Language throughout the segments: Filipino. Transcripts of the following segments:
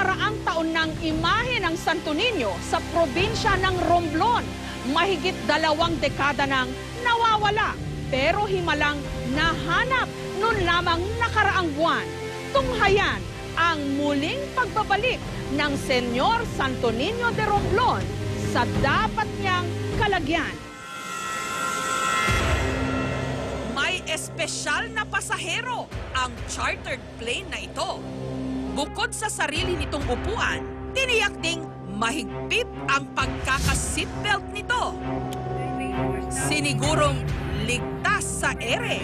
nakaraang taon ng imahe ng Santo Niño sa probinsya ng Romblon. Mahigit 2 dekada nang nawawala, pero himalang nahanap noon lamang nakaraang buwan. Tunghayan ang muling pagbabalik ng Senyor Santo Niño de Romblon sa dapat niyang kalagyan. May espesyal na pasahero ang chartered plane na ito. Bukod sa sarili nitong upuan, tiniyak ding mahigpit ang pagkaka-seatbelt nito. Sinigurong ligtas sa ere.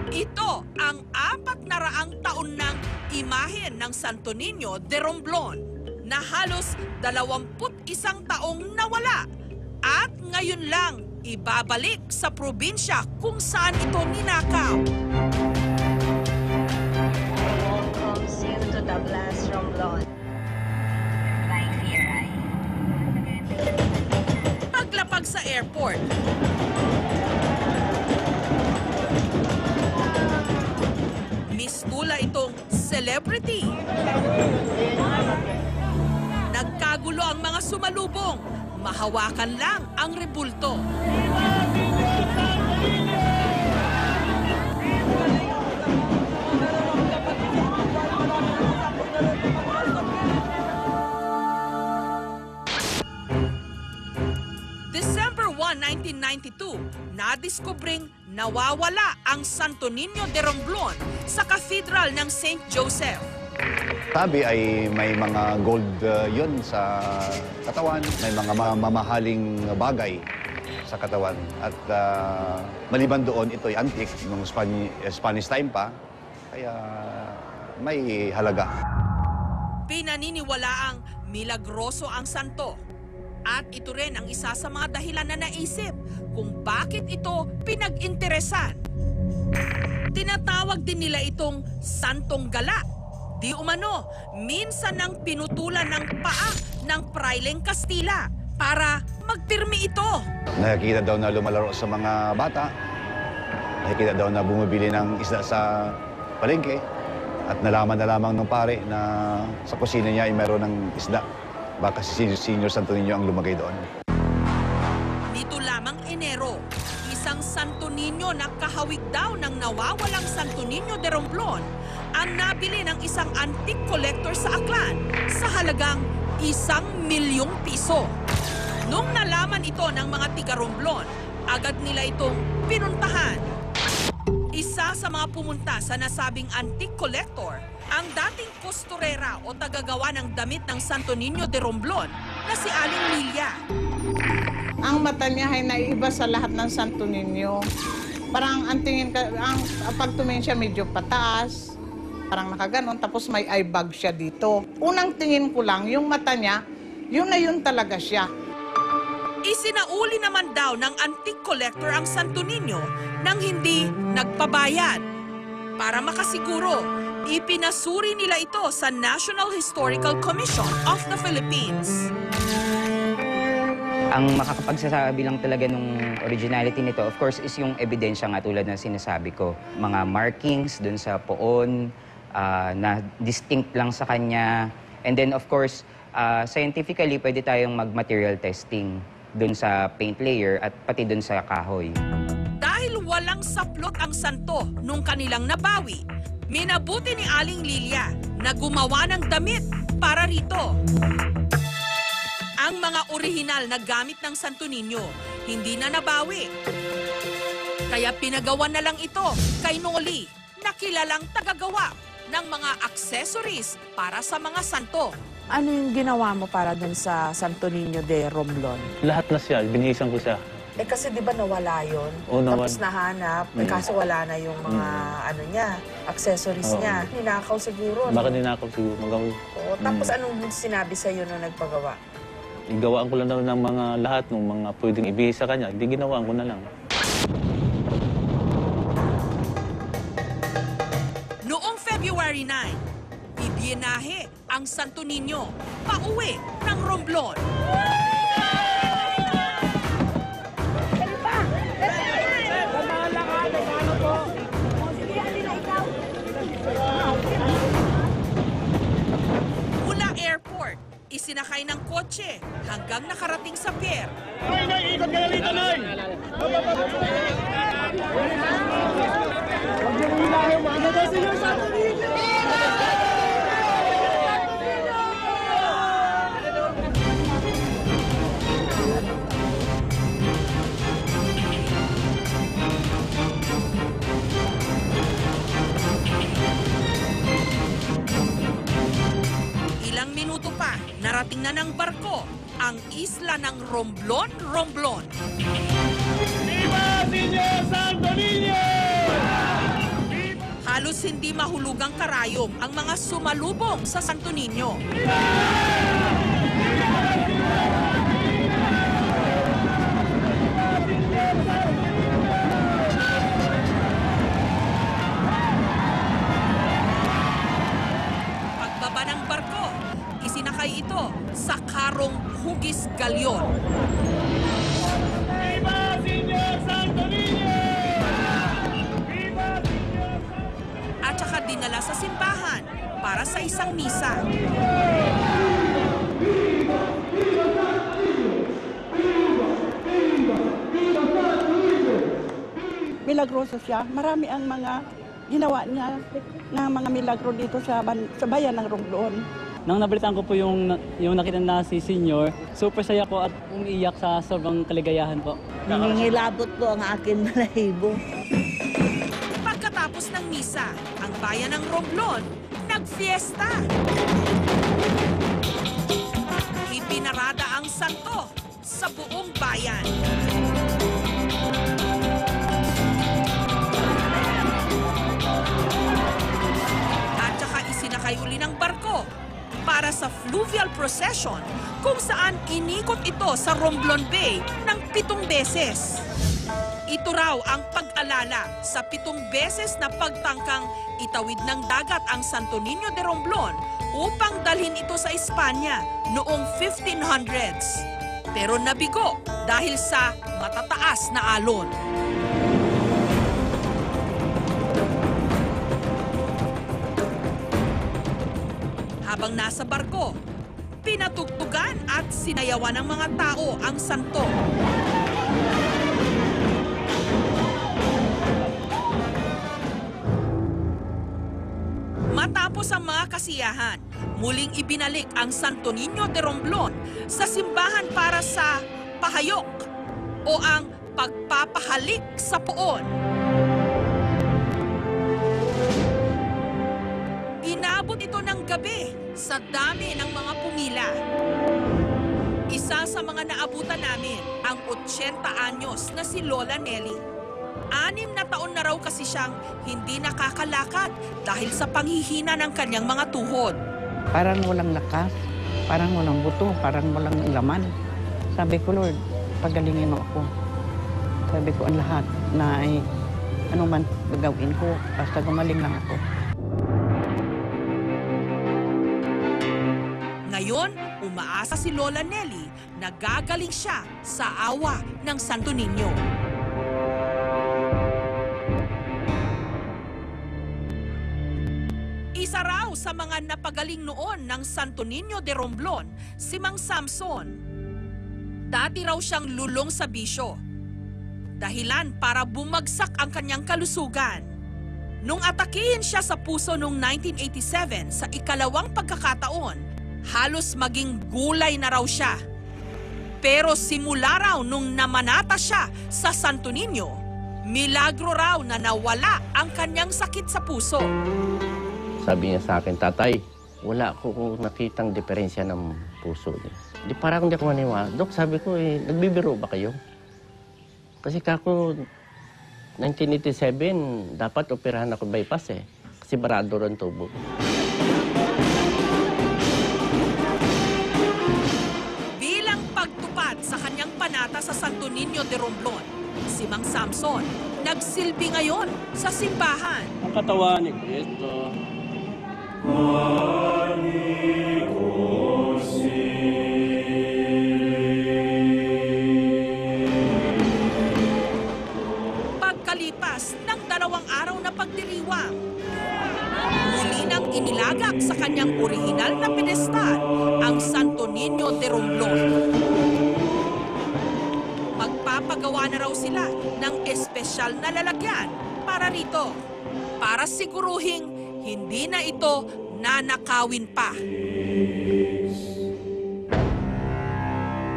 Ito ang 400 taon ng imahe ng Santo Niño de Romblon na halos 21 taong nawala at ngayon lang ibabalik sa probinsya kung saan ito ninakaw. Welcome you to Douglas Romblon. Right here, Paglapag sa airport, mistula itong celebrity. Nagkagulo ang mga sumalubong. Mahawakan lang ang rebulto. December 1, 1992, nadiskubring nawawala ang Santo Niño de Romblon sa Cathedral ng St. Joseph. Sabi ay may mga gold yun sa katawan, may mga mamahaling bagay sa katawan. At maliban doon, ito'y antique, nung Spanish time pa, kaya may halaga. Pinaniniwalaang milagroso ang santo. At ito rin ang isa sa mga dahilan na naisip kung bakit ito pinag-interesan. Tinatawag din nila itong Santong Gala. Di umano, minsan nang pinutulan ng paa ng Praileng Kastila para magpirmi ito. Nakikita daw na lumalaro sa mga bata. Nakikita daw na bumibili ng isda sa palengke. At nalaman na lamang ng pare na sa kusina niya ay meron ng isda. Baka si Senyor Santo Niño ang lumagay doon. Nito lamang Enero, isang Santo Niño na kahawig daw ng nawawalang Santo Niño de Romblon ang nabili ng isang antique collector sa Aklan sa halagang 1,000,000 piso. Nung nalaman ito ng mga tiga Romblon, agad nila itong pinuntahan. Isa sa mga pumunta sa nasabing antique collector, ang dating kosturera o tagagawa ng damit ng Santo Niño de Romblon na si Aling Lilia. Ang mata niya ay naiiba sa lahat ng Santo Niño. Parang ang tingin ka, pagtumingin siya medyo pataas, parang nakaganon, tapos may eye bag siya dito. Unang tingin ko lang, yung mata niya, yun na yun talaga siya. Isinauli naman daw ng antique collector ang Santo Niño nang hindi nagpabayad. Para makasiguro, ipinasuri nila ito sa National Historical Commission of the Philippines. Ang makakapagsasabi lang talaga ng originality nito, of course, is yung ebidensya nga tulad ng sinasabi ko. Mga markings dun sa poon na distinct lang sa kanya. And then, of course, scientifically, pwede tayong mag-material testing dun sa paint layer at pati dun sa kahoy. Dahil walang saplot ang santo nung kanilang nabawi, minabuti ni Aling Lilia na gumawa ng damit para rito. Ang mga orihinal na gamit ng Santo Niño hindi na nabawi. Kaya pinagawa na lang ito kay Noli, na kilalang tagagawa ng mga accessories para sa mga santo. Ano yung ginawa mo para dun sa Santo Niño de Romblon? Lahat na siya, binihisan ko siya. Eh kasi di ba nawala yun? Oo, nawala. Tapos nahanap, kaso wala na yung mga ano niya, accessories niya. Ninakaw siguro. Baka ninakaw siguro. Oo, tapos anong sinabi sa'yo nung nagpagawa? Igawaan ko lang daw ng mga lahat ng mga pwedeng ibihis sa kanya. Hindi ginawaan ko na lang. Noong February 9, ibinahe ang Santo Niño pauwi ng Romblon. sumakay ng kotse hanggang nakarating sa pier. Ilang minuto pa, narating na ng barko ang isla ng Romblon, Romblon. Halos hindi mahulugang karayom ang mga sumalubong sa Santo Niño. Pagbaba ng barko, isinakay ito sa karong hugis galyon. At saka dinala sa simbahan para sa isang misa. Milagroso siya. Marami ang mga ginawa niya ng mga milagro dito sa bayan ng Romblon. Nang nabalitaan ko po yung nakita na si Senyor, super saya ko at umiiyak sa sobrang kaligayahan po. Nangingilabot po ang akin balahibo. Pagkatapos ng misa, ang bayan ng Romblon nagfiesta. Ipinarada ang santo sa buong bayan. At saka isinakay uli ng barko para sa fluvial procession kung saan inikot ito sa Romblon Bay ng 7 beses. Ito raw ang pag-alala sa 7 beses na pagtangkang itawid ng dagat ang Santo Niño de Romblon upang dalhin ito sa Espanya noong 1500s. Pero nabigo dahil sa matataas na alon. Habang nasa barko, pinatugtugan at sinayawan ng mga tao ang santo. Matapos ang mga kasiyahan, muling ibinalik ang Santo Niño de Romblon sa simbahan para sa pahayok o ang pagpapahalik sa poon. Inabot ito ng gabi sa dami ng mga pumila. Isa sa mga naabutan namin ang 80 anyos na si Lola Nelly. 6 na taon na raw kasi siyang hindi nakakalakad dahil sa panghihina ng kanyang mga tuhod. Parang walang lakas, parang walang buto, parang walang laman. Sabi ko, Lord, pagalingin mo ako. Sabi ko, ang lahat na ay ano man gagawin ko, basta gumaling lang ako. Ngayon, umaasa si Lola Nelly na gagaling siya sa awa ng Santo Niño. Isa raw sa mga napagaling noon ng Santo Niño de Romblon, si Mang Samson. Dati raw siyang lulong sa bisyo. Dahilan para bumagsak ang kanyang kalusugan. Nung atakihin siya sa puso noong 1987 sa ikalawang pagkakataon, halos maging gulay na raw siya. Pero simula raw nung namanata siya sa Santo Niño, milagro raw na nawala ang kanyang sakit sa puso. Sabi niya sa akin, Tatay, wala ko nakitang diferensya ng puso niya. Di parang hindi ako maniwala. Dok, sabi ko, nagbibiro ba kayo? Kasi kako, 1987, dapat operahan ako bypass kasi barado ron tubo. Bilang pagtupad sa kanyang panata sa Santo Niño de Romblon, si Mang Samson nagsilbi ngayon sa simbahan. Ang katawan ni Cristo. Pagkalipas ng 2 araw na pagdiriwang, muli nang inilagak sa kanyang orihinal na pedestal ang Santo Santo Niño de Romblon. Magpapagawa na raw sila ng espesyal na lalagyan para rito, para siguruhing hindi na ito nanakawin pa.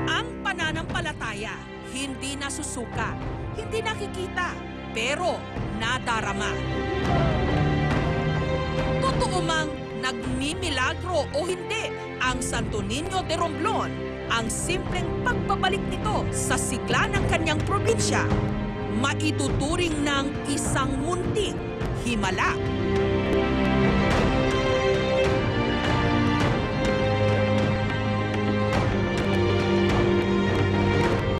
Ang pananampalataya, hindi nasusuka, hindi nakikita, pero nadarama. Totoo mang nagmimilagro o hindi ang Santo Niño de Romblon, ang simpleng pagbabalik nito sa sigla ng kanyang probinsya, maituturing ng isang munting himala.